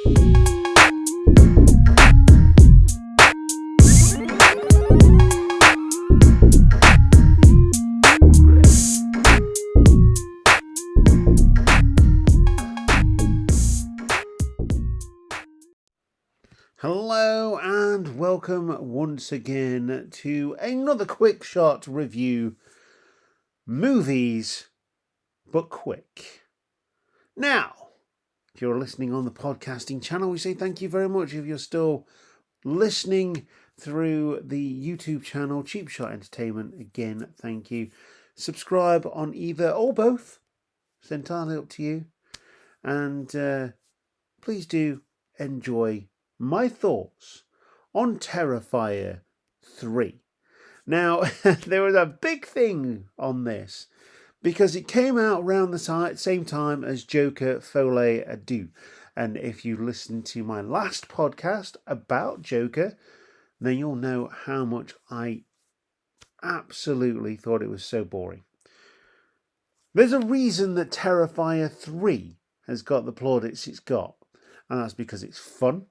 Hello and welcome once again to another quick shot review. Movies, but quick. Now, if you're listening on the podcasting channel, we say thank you very much. If you're still listening through the YouTube channel, Cheap Shot Entertainment, again, thank you. Subscribe on either or both. It's entirely up to you. And please do enjoy my thoughts on Terrifier 3. Now, there was a big thing on this because it came out around the same time as Joker Folie à Deux. And if you listen to my last podcast about Joker, then you'll know how much I absolutely thought it was so boring. There's a reason that Terrifier 3 has got the plaudits it's got, and that's because it's fun.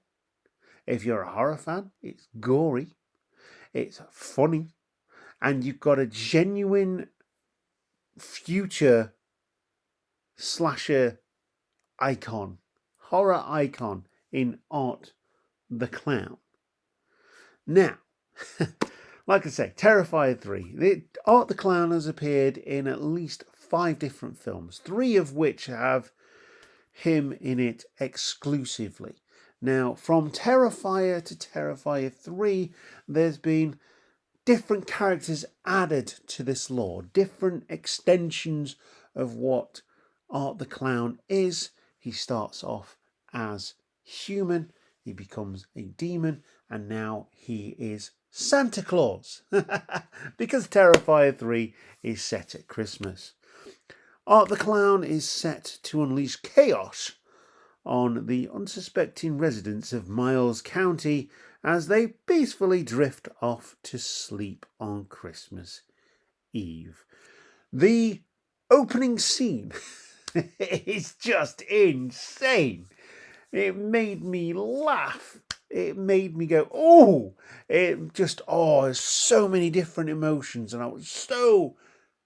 If you're a horror fan, it's gory, it's funny, and you've got a genuine future slasher icon, horror icon in Art the Clown. Now, like I say, Terrifier 3. Art the Clown has appeared in at least 5 different films, 3 of which have him in it exclusively. Now, from Terrifier to Terrifier 3, there's been different characters added to this lore, different extensions of what Art the Clown is. He starts off as human, he becomes a demon, and now he is Santa Claus, because Terrifier 3 is set at Christmas. Art the Clown is set to unleash chaos on the unsuspecting residents of Miles County as they peacefully drift off to sleep on Christmas Eve. The opening scene is just insane. It made me laugh. It made me go, oh! There's so many different emotions, and I was so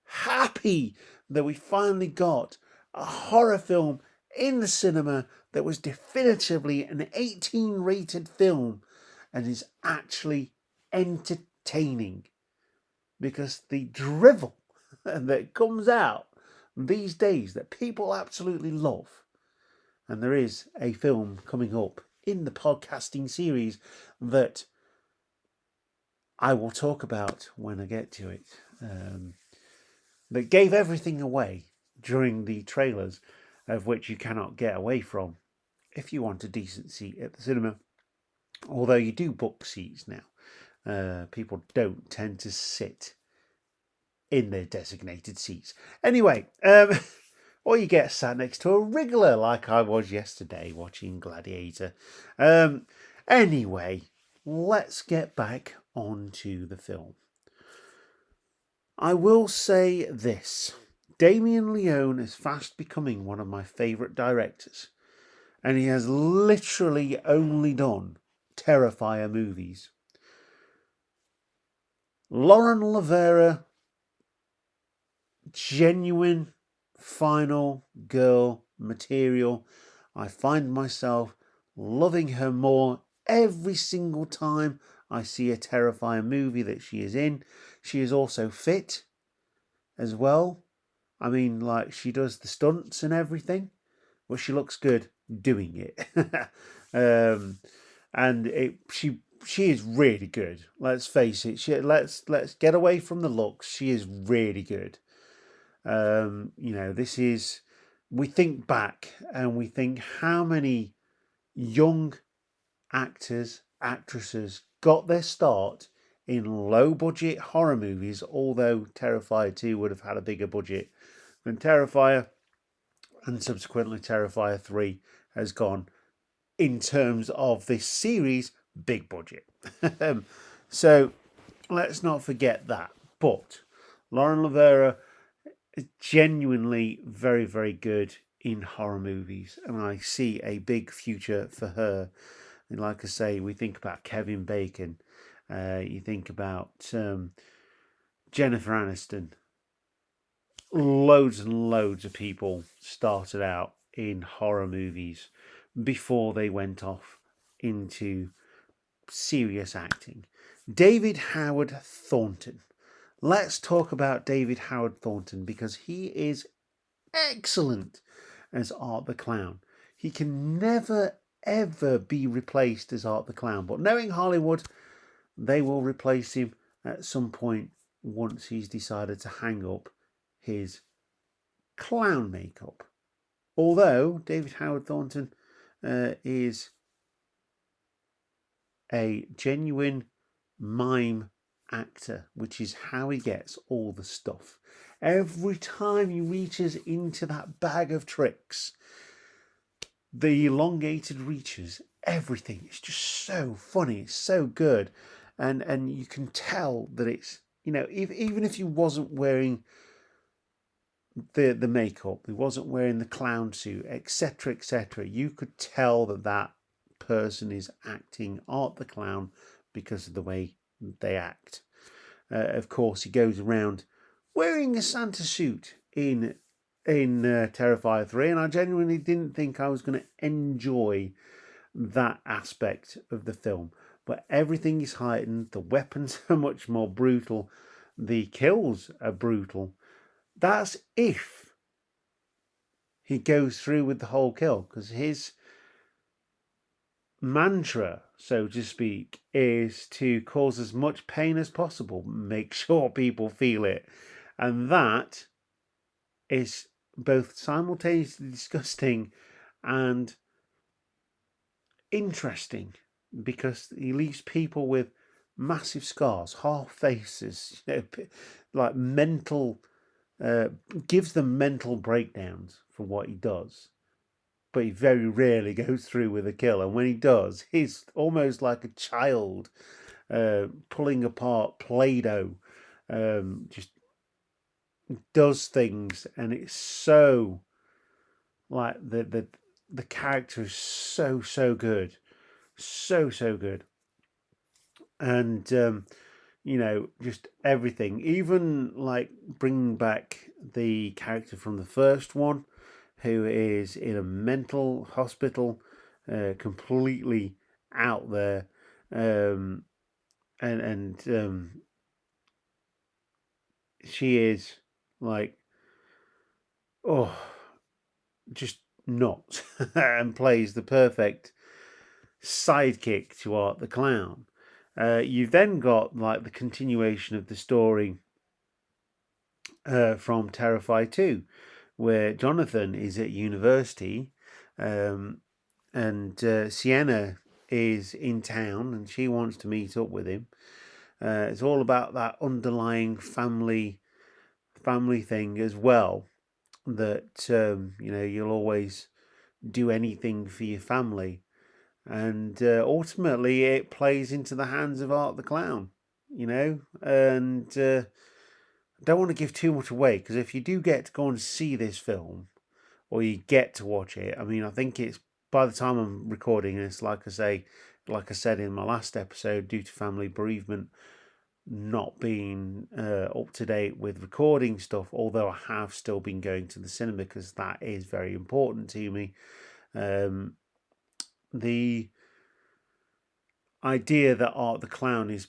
happy that we finally got a horror film in the cinema that was definitively an 18 rated film and is actually entertaining, because the drivel that comes out these days that people absolutely love, and there is a film coming up in the podcasting series that I will talk about when I get to it, that gave everything away during the trailers, of which you cannot get away from if you want a decent seat at the cinema. Although you do book seats now. People don't tend to sit in their designated seats. Anyway, or you get sat next to a wriggler like I was yesterday watching Gladiator. Anyway, let's get back onto the film. I will say this. Damien Leone is fast becoming one of my favourite directors, and he has literally only done Terrifier movies. Lauren Lavera, genuine final girl material. I find myself loving her more every single time I see a Terrifier movie that she is in. She is also fit as well. I mean, like, she does the stunts and everything, but she looks good doing it. She is really good. Let's face it. Let's get away from the looks. She is really good. We think back and we think how many young actors, actresses got their start in low budget horror movies, although Terrifier 2 would have had a bigger budget than Terrifier, and subsequently Terrifier 3 has gone, in terms of this series, big budget. So let's not forget that. But Lauren Lavera is genuinely very, very good in horror movies, and I see a big future for her. And like I say, we think about Kevin Bacon, you think about Jennifer Aniston. Loads and loads of people started out in horror movies before they went off into serious acting. David Howard Thornton. Let's talk about David Howard Thornton because he is excellent as Art the Clown. He can never ever be replaced as Art the Clown, but knowing Hollywood, they will replace him at some point once he's decided to hang up his clown makeup. Although David Howard Thornton is a genuine mime actor, which is how he gets all the stuff. Every time he reaches into that bag of tricks, the elongated reaches, everything, it's just so funny, it's so good. And you can tell that it's, even if he wasn't wearing the makeup, he wasn't wearing the clown suit, etc., you could tell that person is acting Art the Clown because of the way they act. Of course, he goes around wearing a Santa suit in Terrifier 3, and I genuinely didn't think I was going to enjoy that aspect of the film. But everything is heightened, the weapons are much more brutal, the kills are brutal. That's if he goes through with the whole kill, because his mantra, so to speak, is to cause as much pain as possible, make sure people feel it. And that is both simultaneously disgusting and interesting because he leaves people with massive scars, half faces, like mental, gives them mental breakdowns for what he does. But he very rarely goes through with a kill. And when he does, he's almost like a child pulling apart Play-Doh, just does things. And it's so, like, the character is so good. So good. And, just everything. Even, like, bringing back the character from the first one, who is in a mental hospital, completely out there, and she is like, oh, just not, and plays the perfect sidekick to Art the Clown. You've then got like the continuation of the story from Terrifier 2, where Jonathan is at university, and Sienna is in town and she wants to meet up with him. It's all about that underlying family thing as well, that you'll always do anything for your family, and ultimately it plays into the hands of Art the Clown, and I don't want to give too much away, because if you do get to go and see this film, or you get to watch it, I mean, I think it's, by the time I'm recording this, like I said in my last episode, due to family bereavement, not being up to date with recording stuff, although I have still been going to the cinema because that is very important to me. The idea that Art the Clown is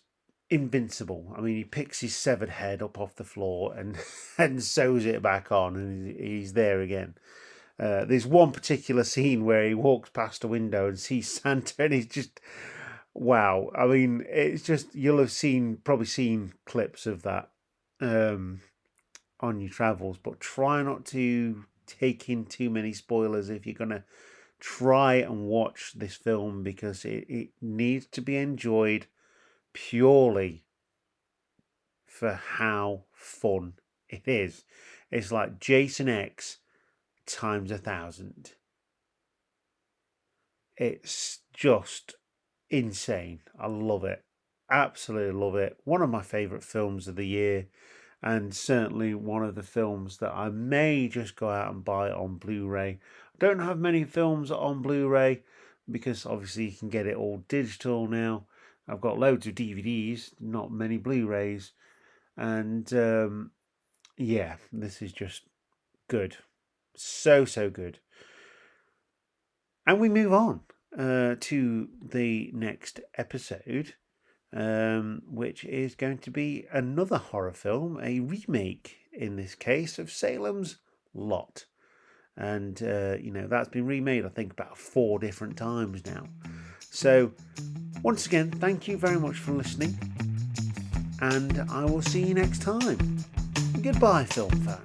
invincible. I mean, he picks his severed head up off the floor and and sews it back on, and he's there again. There's one particular scene where he walks past a window and sees Santa, and he's just, wow. I mean, it's just, you'll have probably seen clips of that on your travels, but try not to take in too many spoilers if you're going to try and watch this film, because it needs to be enjoyed purely for how fun it is. It's like Jason X times 1,000. It's just insane. I love it. Absolutely love it. One of my favourite films of the year. and certainly one of the films that I may just go out and buy on Blu-ray. I don't have many films on Blu-ray because obviously you can get it all digital now. I've got loads of DVDs, not many Blu-rays, and yeah, this is just good. So good. And we move on to the next episode, which is going to be another horror film, a remake in this case of Salem's Lot. And, that's been remade, I think, about 4 different times now. So, once again, thank you very much for listening. And I will see you next time. Goodbye, film fans.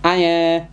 Hiya.